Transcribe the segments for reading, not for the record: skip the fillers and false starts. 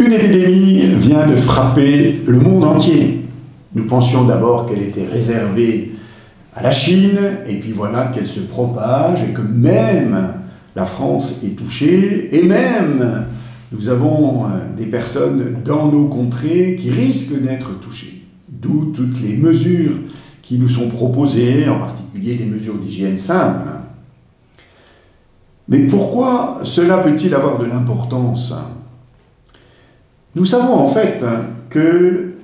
Une épidémie vient de frapper le monde entier. Nous pensions d'abord qu'elle était réservée à la Chine, et puis voilà qu'elle se propage, et que même la France est touchée, et même nous avons des personnes dans nos contrées qui risquent d'être touchées. D'où toutes les mesures qui nous sont proposées, en particulier des mesures d'hygiène simples. Mais pourquoi cela peut-il avoir de l'importance ? Nous savons en fait que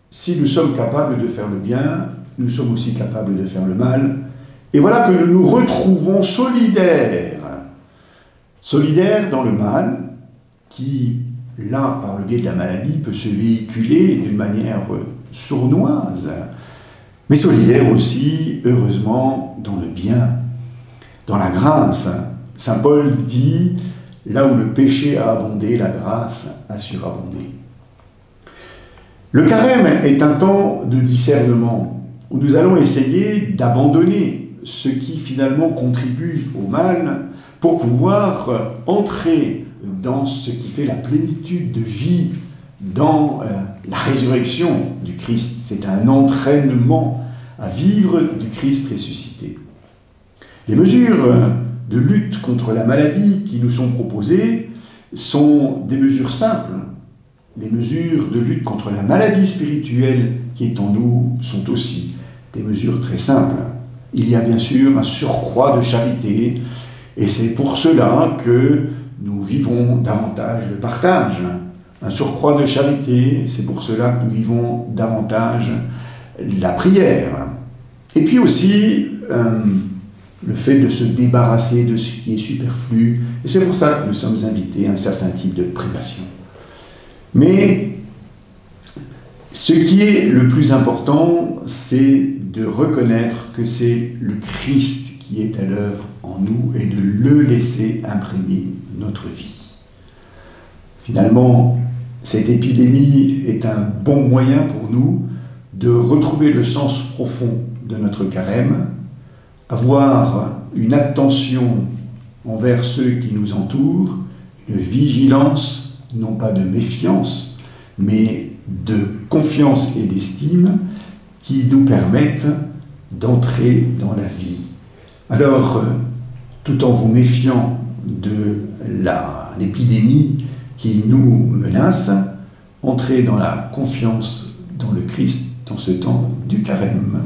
si nous sommes capables de faire le bien, nous sommes aussi capables de faire le mal. Et voilà que nous nous retrouvons solidaires dans le mal, qui, là, par le biais de la maladie, peut se véhiculer d'une manière sournoise, mais solidaires aussi, heureusement, dans le bien, dans la grâce. Saint Paul dit « Là où le péché a abondé, la grâce a surabondé ». Le carême est un temps de discernement, où nous allons essayer d'abandonner ce qui finalement contribue au mal pour pouvoir entrer dans ce qui fait la plénitude de vie, dans la résurrection du Christ. C'est un entraînement à vivre du Christ ressuscité. Les mesures de lutte contre la maladie qui nous sont proposées sont des mesures simples. Les mesures de lutte contre la maladie spirituelle qui est en nous sont aussi des mesures très simples. Il y a bien sûr un surcroît de charité, et c'est pour cela que nous vivons davantage le partage. Un surcroît de charité, c'est pour cela que nous vivons davantage la prière. Et puis aussi le fait de se débarrasser de ce qui est superflu, et c'est pour ça que nous sommes invités à un certain type de privation. Mais ce qui est le plus important, c'est de reconnaître que c'est le Christ qui est à l'œuvre en nous et de le laisser imprégner notre vie. Finalement, cette épidémie est un bon moyen pour nous de retrouver le sens profond de notre carême, avoir une attention envers ceux qui nous entourent, une vigilance, non pas de méfiance, mais de confiance et d'estime qui nous permettent d'entrer dans la vie. Alors, tout en vous méfiant de l'épidémie qui nous menace, entrez dans la confiance dans le Christ dans ce temps du carême.